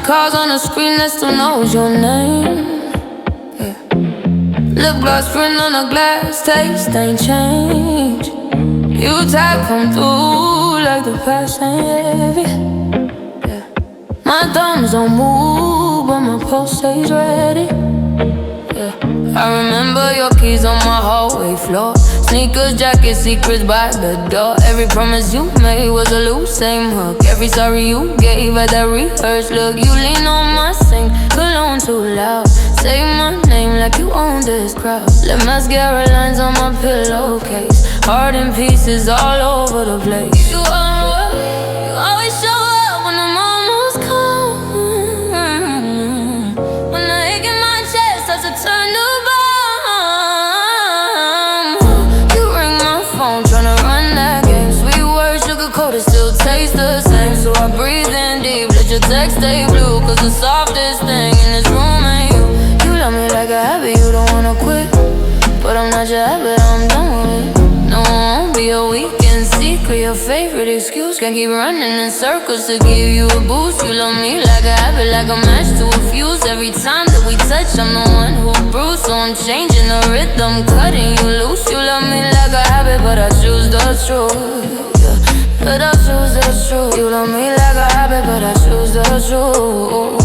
cars on the screen that still knows your name. Yeah. Lip gloss print on the glass, taste ain't changed. You type come through like the past ain't heavy. Yeah. My thumbs don't move, but my pulse stays ready. Yeah. I remember your keys on my hallway floor. Sneakers, jackets, secrets by the door. Every promise you made was a loose, same hook. Every sorry you gave at that rehearsed look. You lean on my sink, cologne too loud. Say my name like you own this crowd. Left mascara lines on my pillowcase. Heart in pieces all over the place. You always show up when I'm almost calm. When the ache in my chest starts to turn to it still tastes the same. So I breathe in deep, let your text stay blue. Cause the softest thing in this room ain't you. You love me like a habit, you don't wanna quit. But I'm not your habit, I'm done with it. No, I won't be a weekend secret. Your favorite excuse, can't keep running in circles to give you a boost. You love me like a habit, like a match to a fuse. Every time that we touch, I'm the one who bruised. So I'm changing the rhythm, cutting you loose. You love me like a habit, but I choose the truth. But I choose the truth. You love me like a habit, but I choose the truth.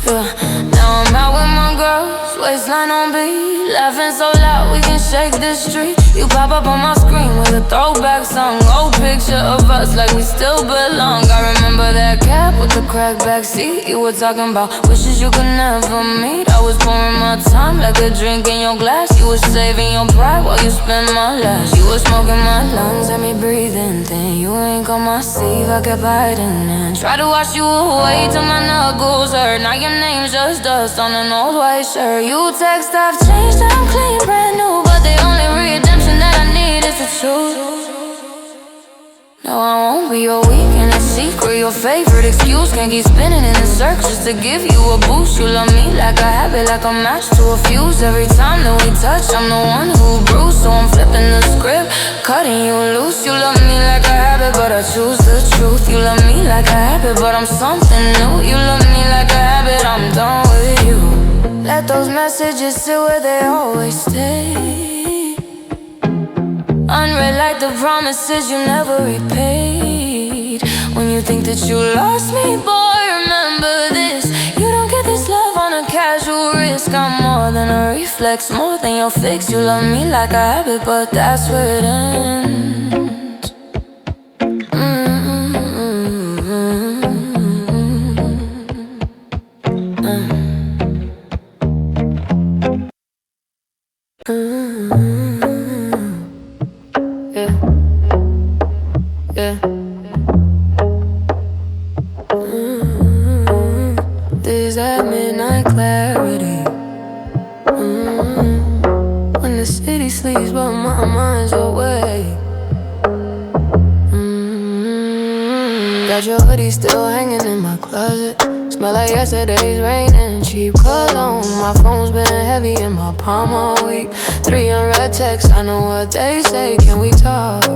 Yeah. Now I'm out with my girls, waistline on beat, laughing so loud we can shake the street. You pop up on my screen with a throwback song. Old picture of us like we still belong. I remember that cab with the cracked back seat. You were talking about wishes you could never meet. I was pouring my time like a drink in your glass. You were saving your pride while you spent my last. You were smoking my lungs, had me breathing thin. You ain't on my sleeve, I kept hiding in. Tried to wash you away till my knuckles hurt. Now your name's just dust on an old white shirt. You text, I've changed, I'm clean, brand new. But the only redemption that I need is the truth. No, I won't be your weekend secret. Your favorite excuse, can't keep spinning in the circles just to give you a boost. You love me like a habit, like a match to a fuse. Every time that we touch, I'm the one who bruised. So I'm flipping the script, cutting you loose. You love me like a habit, but I choose the truth. You love me like a habit, but I'm something new. You love me like a habit, I'm done with you. Let those messages sit where they always stay. Unread like the promises you never repaid. When you think that you lost me, boy, remember this. You don't get this love on a casual risk. I'm more than a reflex, more than your fix. You love me like a habit, but that's where it ends. This at midnight clarity. When the city sleeps but my mind's awake. Got your hoodie still hanging in my closet. Smell like yesterday's rain and cheap cologne. My phone's been heavy in my palm all week. 3 unread texts, I know what they say. Can we talk?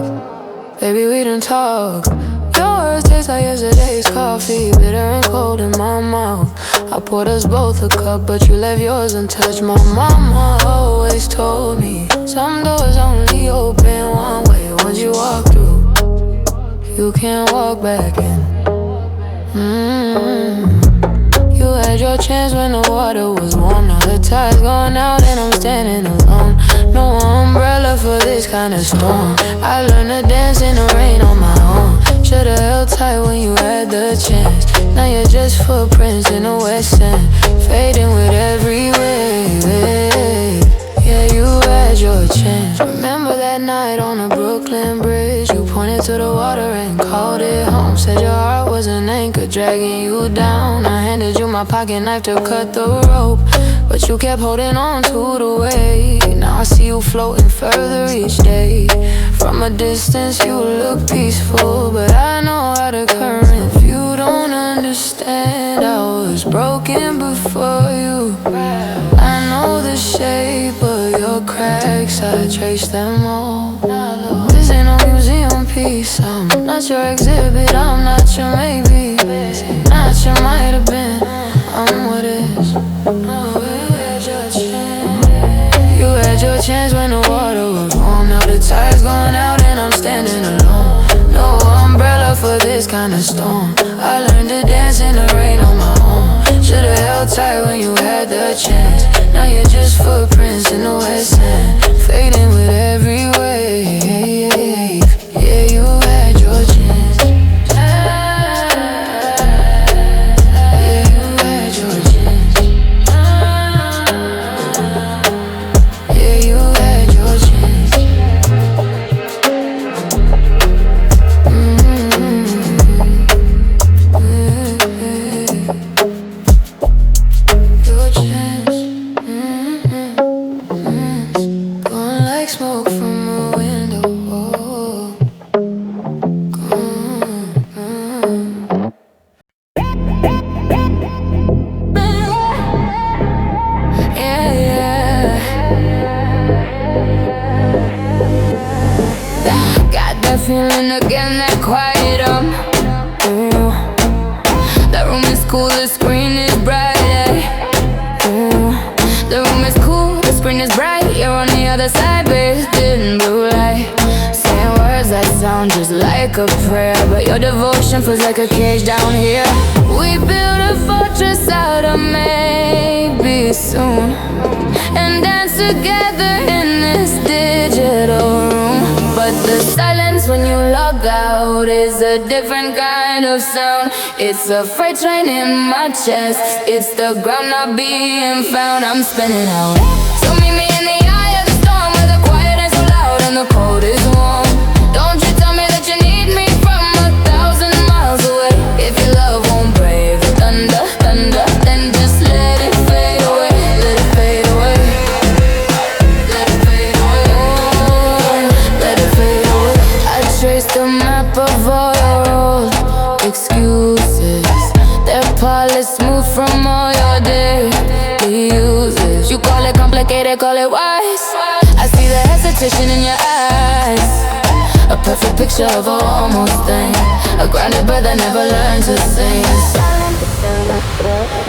Baby, we done talk. Your words taste like yesterday's coffee, bitter and cold in my mouth. I poured us both a cup, but you left yours untouched. My mama always told me some doors only open one way. Once you walk through, you can't walk back in. You had your chance when the water was warm. Now the tide's gone out and I'm standing alone. No umbrella for this kind of storm. I learned to dance in the rain on my own. Should've held tight when you had the chance. Now you're just footprints in the west end, fading with every wave. Yeah, you had your chance. Remember that night on the Brooklyn Bridge? You pointed to the water and called it home. Said your heart was an anchor dragging you down. I handed you my pocket knife to cut the rope, but you kept holding on to the weight. Now I see you floating further each day. From a distance you look peaceful, but I know how the current. If you don't understand, I was broken before you. I know the shape of your cracks, I trace them all. This ain't no museum piece, I'm not your exhibit, I'm not your maybe. Not wish I might have been. I'm what is. Oh, you had your chance. You had your chance when the water was warm. Now the tide's going out and I'm standing alone. No umbrella for this kind of storm. I learned to dance in the rain on my own. Should've held tight when you had the chance. Now you're just footprints in the wet sand, fading with every wave. Yeah, you had your chance. Yeah, you had your chance. Yeah, you had your chance. Your chance. Going like smoke from a window. Yeah, yeah. Got that feeling again, that quiet The room is cool, the screen is bright. The room is cool, the screen is bright. You're on the other side, bathed in blue light. Saying words that sound just like a prayer, but your devotion feels like a cage down here. We build a fortress out of maybe soon, and dance together in this digital room. But the silence when you log out is a different kind of sound. It's a freight train in my chest. It's the ground not being found. I'm spinning out. So meet me in the eye of the storm, where the quiet ain't so loud and the cold is warm. Don't you tell me that you need me from 1,000 miles away. If your love won't brave the thunder, thunder, then just let it fade away. Let it fade away. Let it fade away. Let it fade away. I trace the map of all your old excuses. They're polished smooth from all your daily uses. You call it complicated, call it wise. I see the hesitation in your eyes. A perfect picture of a almost thing. A grounded bird that never learned to sing.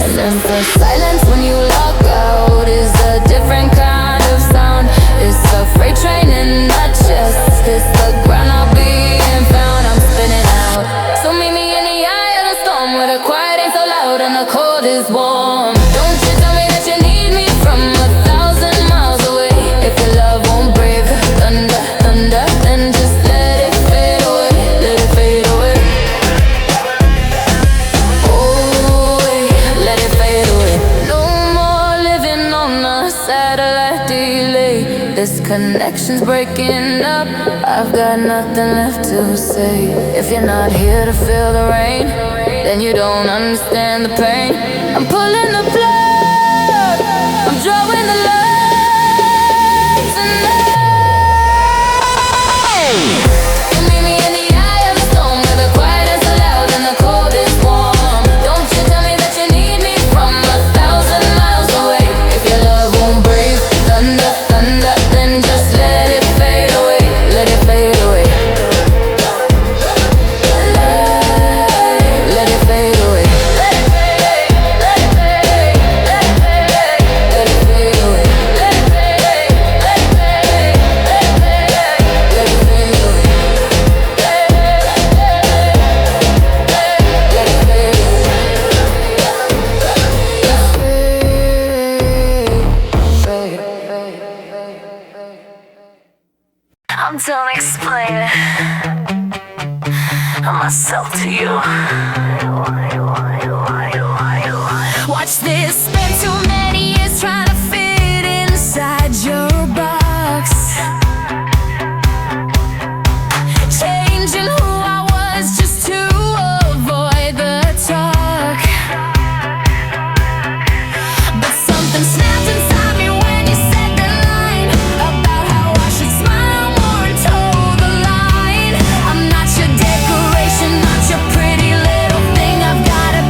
And then the silence when you log out is a different kind of sound. It's a freight train in my chest. It's the ground not being found. I'm spinning out. So meet me in the eye of the storm, where the quiet ain't so loud and the cold is warm. Don't you tell me that you need me from 1,000 miles away. If your love won't brave the thunder, thunder, then just let it fade away. Let it fade away. Oh, let it fade away. No more living on a satellite delay. This connection's breaking up. I've got nothing left to say. If you're not here to feel the rain, then you don't understand the pain. I'm pulling the plug, I'm drawing the line tonight. You meet me in the eye of the storm, where the quiet is so loud and the cold is warm. Don't you tell me that you need me from 1,000 miles away. If your love won't breathe thunder, thunder, then just let it fade away. Let it fade away. Let it fade away. Let it fade. Let it fade. Let it fade. Let it fade away. Let it fade. Let it fade. Let it fade. Let it fade away. Let it fade away. I'm done explaining myself to you. Watch this. Spent too many years trying to fit inside your box, changing who I was just to avoid the talk. But something snapped inside me when you said the line about how I should smile more and toe the line. I'm not your decoration, not your pretty little thing. I've got a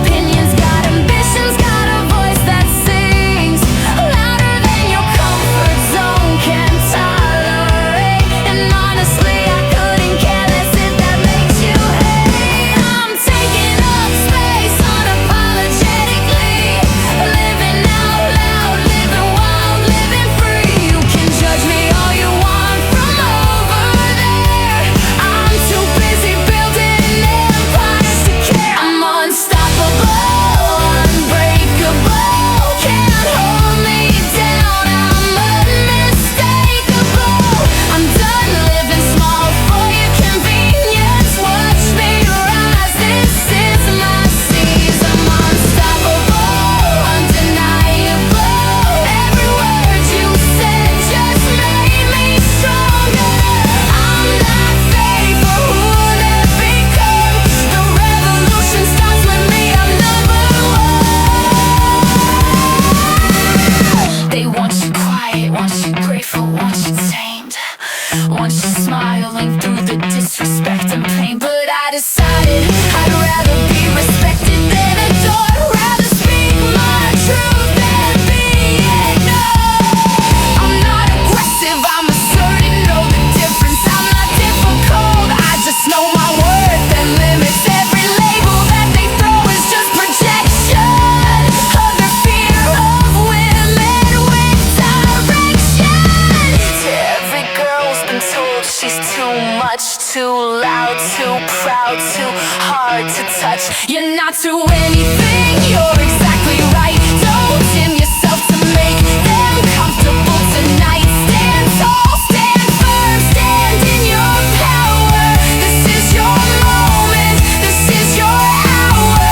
You're not to anything, you're exactly right. Don't dim yourself to make them comfortable tonight. Stand tall, stand firm, stand in your power. This is your moment, this is your hour.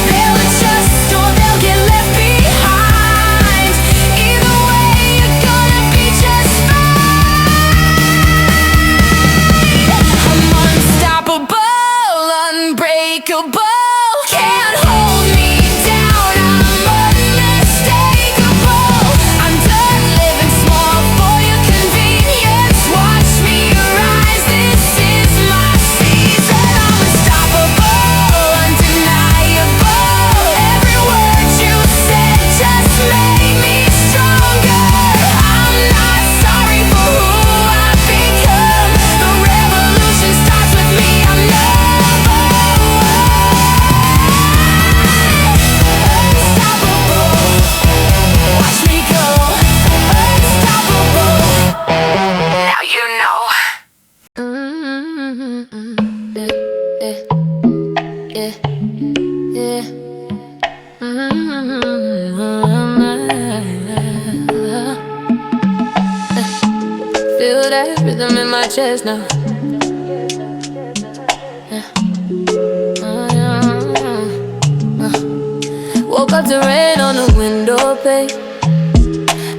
They'll adjust or they'll get left behind. Either way, you're gonna be just fine. I'm unstoppable, unbreakable. Can't hold me down, I'm unmistakable. I'm done living small for your convenience. Watch me rise, this is my season. I'm unstoppable, undeniable. Every word you said just made me stronger. I'm not sorry for who I've become. The revolution starts with me, I'm number unstoppable. Watch me go unstoppable. Now you know. Yeah, yeah, Feel that rhythm in my chest now. Woke up to rain on the window pane.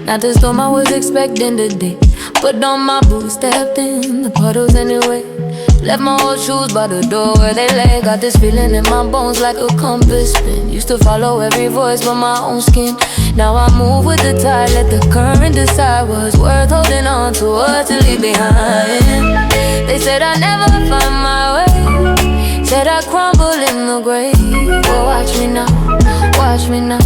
Not the storm I was expecting today. Put on my boots, stepped in the puddles anyway. Left my old shoes by the door where they lay. Got this feeling in my bones like a compass spin. Used to follow every voice but my own skin. Now I move with the tide, let the current decide what's worth holding on to, what to leave behind. They said I'd never find my way, said I'd crumble in the grave. Well, watch me now, watch me now,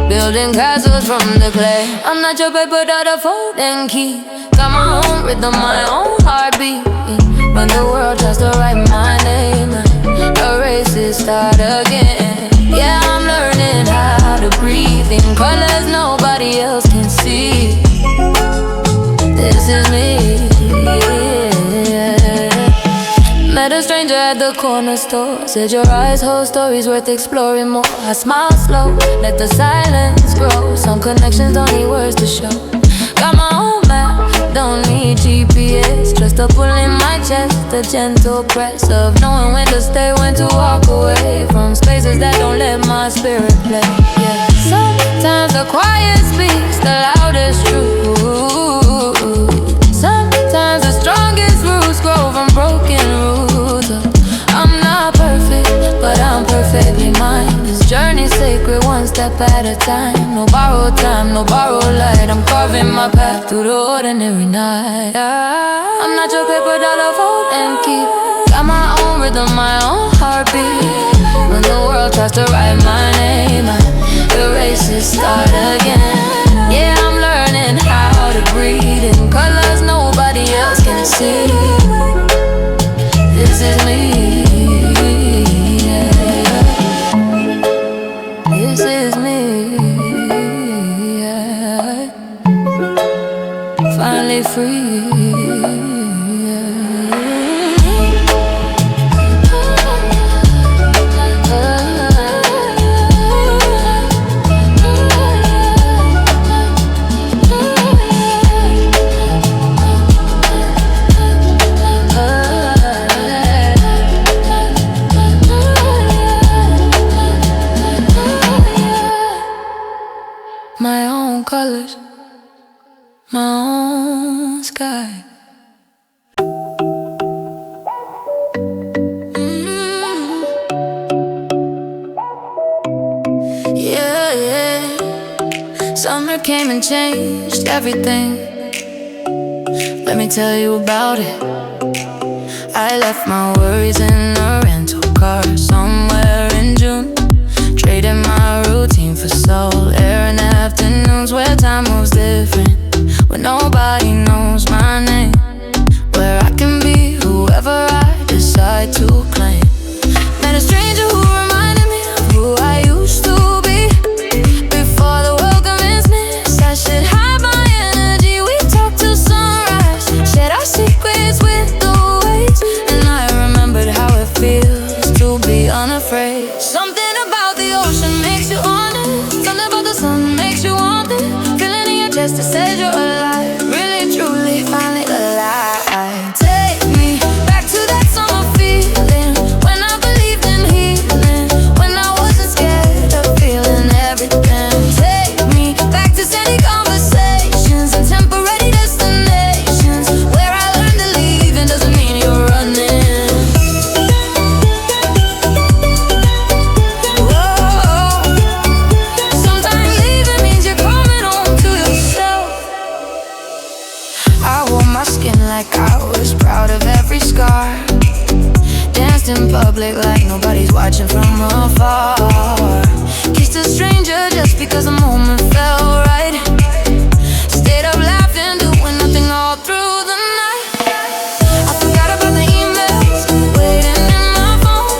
building castles from the clay. I'm not your paper that I fold and keep. Got my own rhythm, my own heartbeat. When the world tries to write my name, the races start again. Yeah, I'm learning how to breathe in colors nobody else can see. This is me, yeah. Met a stranger at the corner store. Said your eyes hold stories worth exploring more. I smile slow, let the silence grow. Some connections don't need words to show. Got my own map, don't need GPS. Just a pull in my chest, a gentle press of knowing when to stay, when to walk away from spaces that don't let my spirit play. Yeah. Sometimes the quiet speaks the loudest truth. Sometimes the strongest roots grow from broken roots. I'm not perfect, but I'm perfectly mine. This journey's sacred, one step at a time. No borrowed time, no borrowed light. I'm carving my path through the ordinary night. I'm not your paper dollar fold and keep. Got my own rhythm, my own heartbeat. When the world tries to write my name, the races start again. Yeah, I'm learning how to breathe in colors nobody else can see. This is me, yeah. This is me, yeah. Finally free, yeah. My own colors, my own sky. Yeah, yeah. Summer came and changed everything. Let me tell you about it. I left my worries in a rental car somewhere in June. Traded my routine for soul air and afternoons where time moves different, where nobody knows my name, where I can be whoever I decide to claim. Met a stranger who reminded me of who I used to be. Before the world convinced me I should hide my energy, we talked till sunrise, shared our secrets with the waves. And I remembered how it feels to be unafraid. chest that says you're alive. Really, truly, finally alive. Take me back to that summer feeling, when I believed in healing, when I wasn't scared of feeling everything. Take me back to steady conversations and temporary destinations, where I learned to leave and doesn't mean you're running. Whoa. Sometimes leaving means you're coming home to yourself. I wore my skin like I was proud of every scar, danced in public like nobody's watching from afar, kissed a stranger just because the moment felt right, stayed up laughing, doing nothing all through the night. I forgot about the emails waiting in my phone,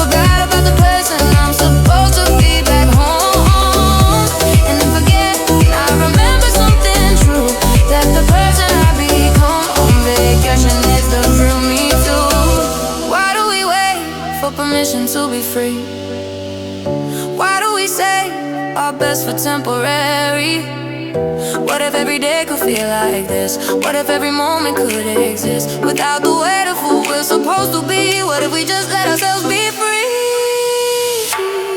forgot about the person I'm supposed to be back home. And then forget, I remember something true, that the person I become on vacation is the real me too. Why do we wait for permission to be free? Why do we say our best for temporary? What if every day could feel like this? What if every moment could exist without the weight of who we're supposed to be? What if we just let ourselves be free?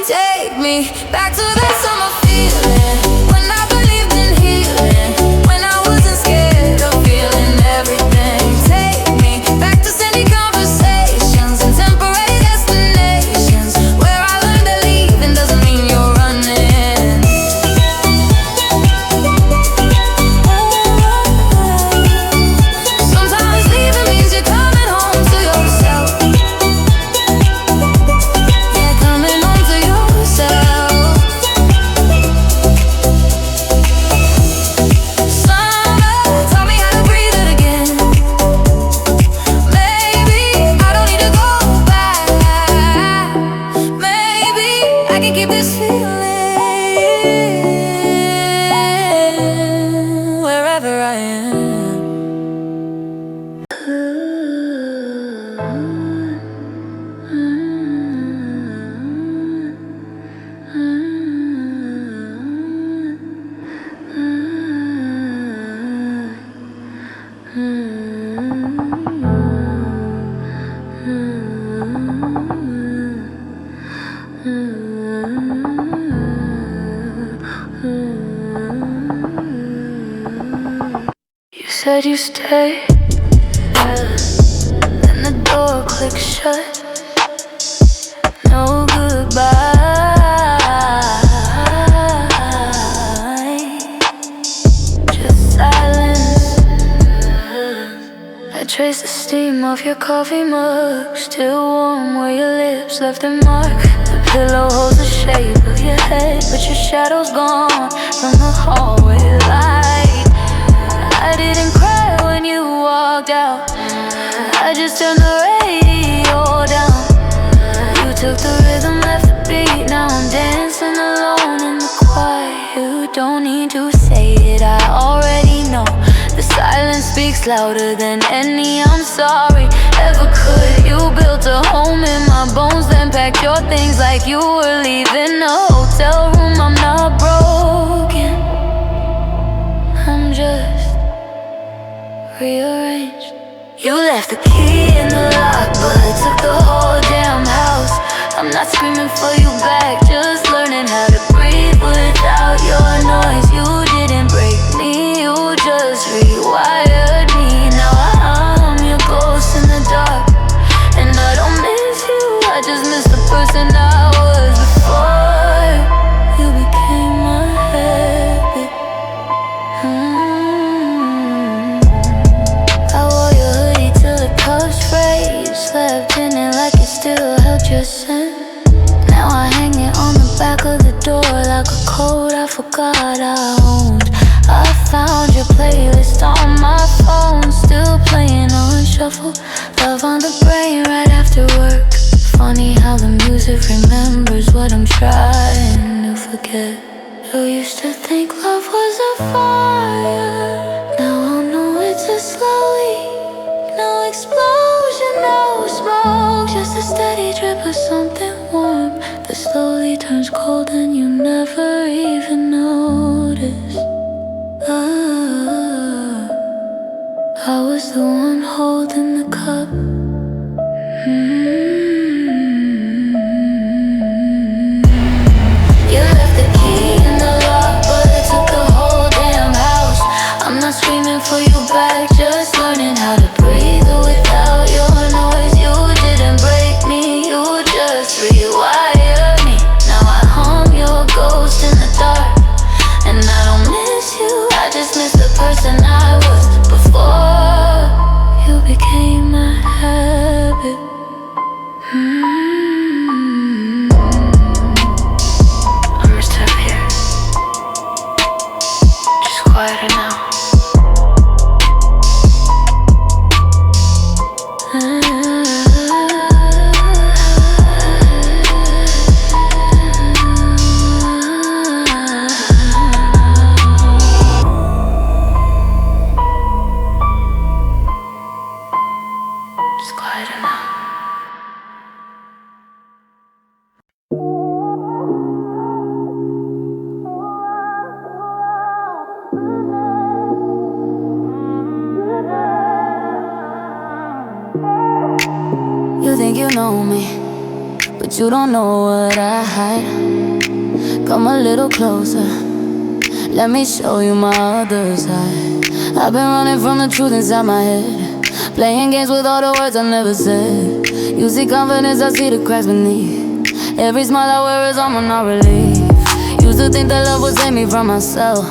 Take me back to that summer feeling, when I believed in healing, when I wasn't scared of feeling everything. Take me back to steady conversations and temporary destinations, where I learned to leave and doesn't mean you're running. Sometimes leaving means you're coming home to yourself. Yeah, coming home to yourself. Summer taught me how to breathe it again. Maybe I don't need to go back. Maybe I can keep this feeling wherever I am. You said you stay, yeah. Then the door clicked shut. No goodbye, just silence. I trace the steam of your coffee mug, still warm where your lips left their mark. The pillow holds the shape of your head, but your shadow's gone from the hallway light. I didn't cry when you walked out, I just turned the radio down. You took the rhythm, left the beat, now I'm dancing alone in the quiet. You don't need to say it, I already know. The silence speaks louder than any I'm sorry ever could. You built a home in my bones, then packed your things like you were leaving a hotel room. I'm not broken, I'm just rearranged. You left the key in the lock, but took the whole damn house. I'm not screaming for you back, just learning how to breathe without your noise. You didn't break me, you just rewired me. Now I'm your ghost in the dark, and I don't miss you, I just miss the person I was before you became my habit. I wore your hoodie till it post frayed, slept in it like it still held your scent. Now I hang it on the back of the door like a code I forgot I owned. I found your playlist on my phone, still playing on shuffle. Love on the brain right after work. Funny how the music remembers what I'm trying to forget. You used to think love was a fire, now I know it's a slow leak. No explosion, no smoke, just a steady drip of something warm that slowly turns cold and you never even notice. quieter now. You think you know me, but you don't know what I hide. Come a little closer, let me show you my other side. I've been running from the truth inside my head, playing games with all the words I never said. You see confidence, I see the cracks beneath. Every smile I wear is armor, not relief. Used to think that love would save me from myself.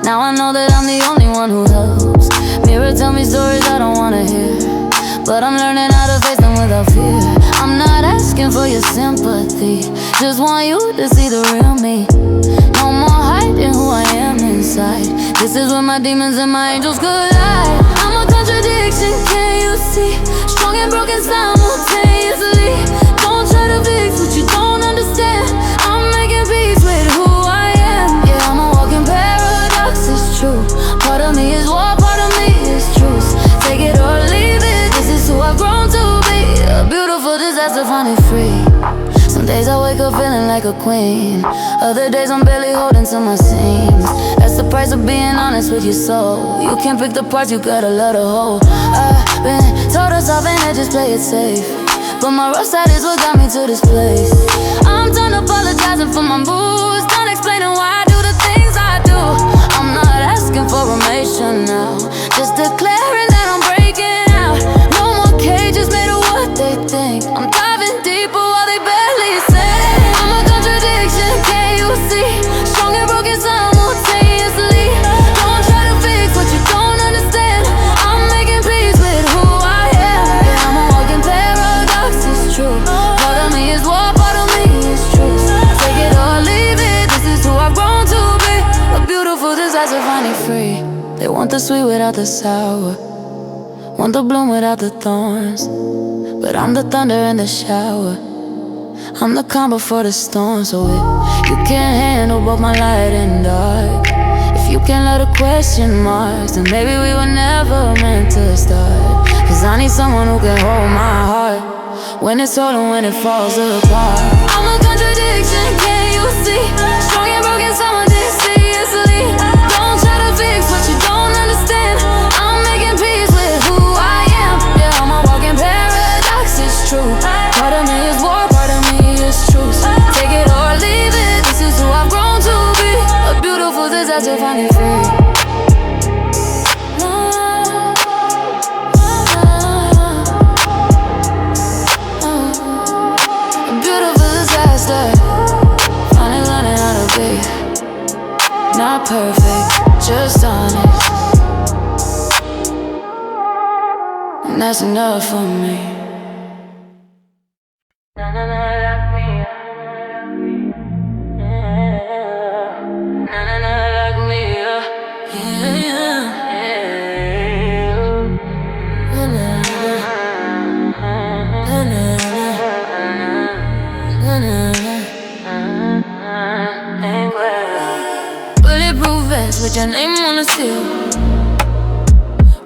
Now I know that I'm the only one who helps. Mirror, tell me stories I don't wanna hear, but I'm learning how to face them without fear. I'm not asking for your sympathy, just want you to see the real me. No more hiding who I am inside. This is where my demons and my angels collide. I'm a contradiction, can you see? Strong and broken simultaneously. Don't try to fix what you don't understand. I'm making peace with who I am. Yeah, I'm a walking paradox, it's true. Part of me is war, part of me is truth. Take it or leave it, this is who I've grown to be. A beautiful disaster, finally free. Some days I wake up feeling like a queen, other days I'm barely holding to my seams. That's the price of being honest with your soul. You can't pick the parts, you gotta let her hold. I've been told to soften and just play it safe, but my rough side is what got me to this place. I'm done apologizing for my moves, done explaining why I do the things I do. I'm not asking for permission now, just declaring that I'm breaking out. No more cages made of what they think. I'm diving deeper while they barely say. I'm a contradiction, can you see? Strong and broken simultaneously. Don't try to fix what you don't understand. I'm making peace with who I am. Yeah, I'm a walking paradox, it's true. Part of me is war, part of me is truth. Take it or leave it, this is who I've grown to be. A beautiful disaster, finally free. They want the sweet without the sour, want the bloom without the thorns, but I'm the thunder in the shower. I'm the calm before the storm. So if you can't handle both my light and dark, if you can't let a question marks, then maybe we were never meant to start. Cause I need someone who can hold my heart when it's whole and when it falls apart. I'm a contradiction, can you see? Strong and broken simultaneously. Don't try to fix what you don't understand. I'm making peace with who I am. Yeah, I'm a walking paradox, it's true. Part of me is war, part of me is truth. Take it or leave it, this is who I've grown to be. A beautiful disaster, finally free. A beautiful disaster, finally learning how to be. Not perfect, just honest, and that's enough for me. Bulletproof vest with your name on the seal.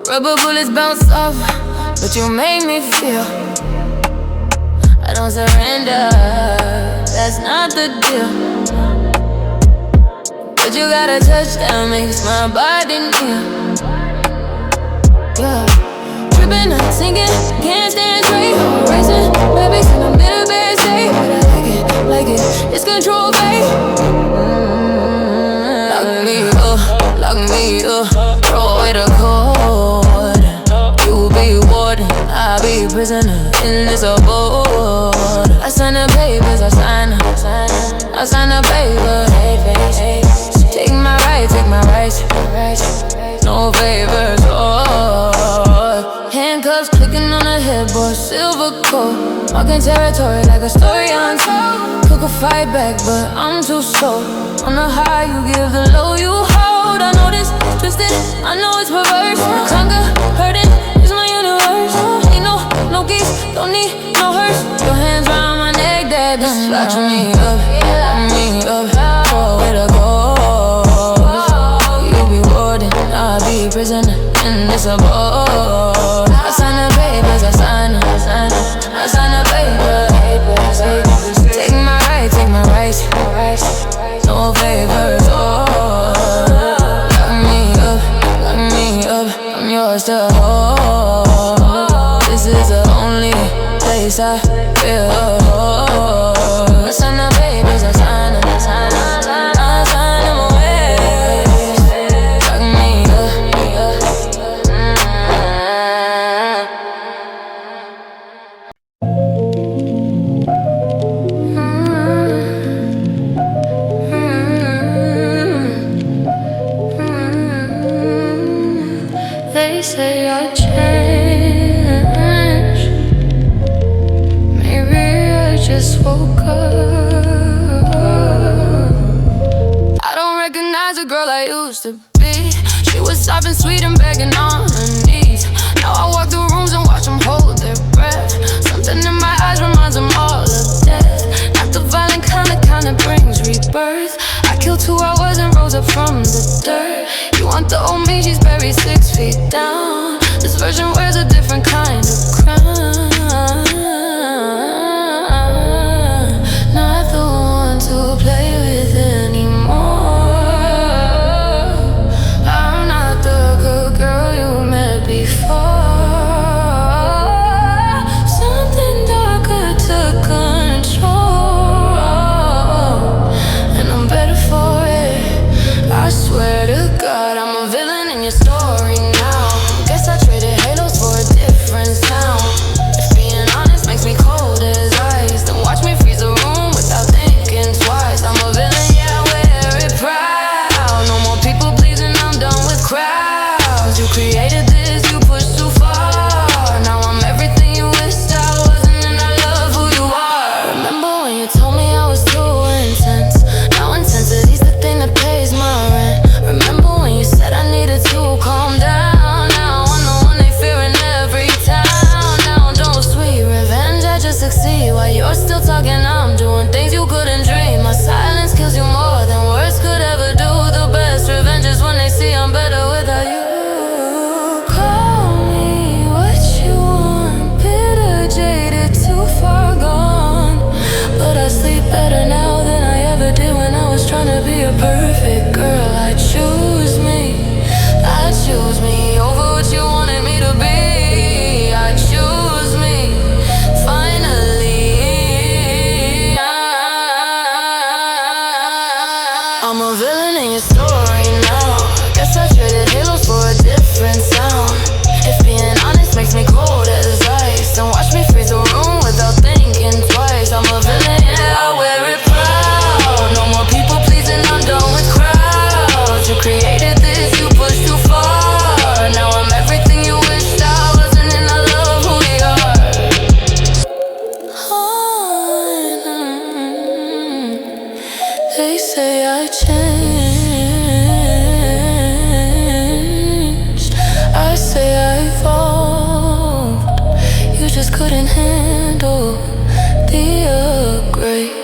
Rubber bullets bounce off, but you make me feel. I don't surrender, that's not the deal. But you got a touch that makes my body kneel. Yeah, tripping, I'm sinking, can't stand straight. Racing, baby, in the middle bad state. But I like it, it's control, babe. Lock me up, throw away the cord. You be warden, I'll be prisoner in this abode. I sign the papers, I sign the papers. Take my rights, no favors, oh. Handcuffs clicking on the headboard, silver coat, marking territory like a story untold. Cook a fight back, but I'm too slow. On the high, you give the low, you hold. I know this twist it's perverse. Hunger, hurting, is my universe. Ain't no geese, don't need no hearse. Your hands round my neck, that bitch locking me up, nowhere to go. You be warden, I be prisoner in this abode. I sign the papers, I sign the papers. Take my rights, no favors. Lock me up, I'm yours to hold. This is the only place I feel. I sign the papers, I sign them away. Lock me They say I changed. Maybe I just woke up. I don't recognize the girl I used to be. She was soft and sweet and begging on her knees. Now I walk through rooms and watch them hold their breath. Something in my eyes reminds them all of death. Not the violent kind that brings rebirth. I killed who I was and rose up from the dirt. You want the old me, she's buried 6 feet down. This version wears a different kind of crown. Not the one to play with anymore. I'm not the good girl you met before. Something darker took control, and I'm better for it. I swear to God, I'm a villain in your story now. Guess I traded halos for a different sound. If being honest makes me cold as ice, then watch me freeze a room without thinking twice. I'm a villain, yeah, I wear it proud. No more people pleasing, I'm done with crowds. You created this, you pushed too far. Now I'm everything you wished I wasn't, and I love who you are. Remember when you told me I was too intense? Now intensity's the thing that pays my rent. Remember when you said I needed to calm down? Now I'm the one they fearing every town. Now don't sweet revenge, I just succeed. While you're still talking, I'm doing things you couldn't dream. My silence kills you more than words could ever do. The best revenge is when they see I'm better without you. Call me what you want, bitter, jaded, too far gone. But I sleep better now than I ever did when I was trying to be a perfect girl. I choose me over what you wanted me to be. I choose me, finally. I'm a villain in your story now. Guess I traded halos for a different sound. If being honest makes me cold as ice, then watch me freeze a room without thinking twice. I'm a villain, yeah, I wear it proud. No more people pleasing, I'm done with crowds. You created this, you pushed too far. Now I'm everything you wished I wasn't, and I love who we are. They say I changed. I say I evolved. You just couldn't handle the upgrade.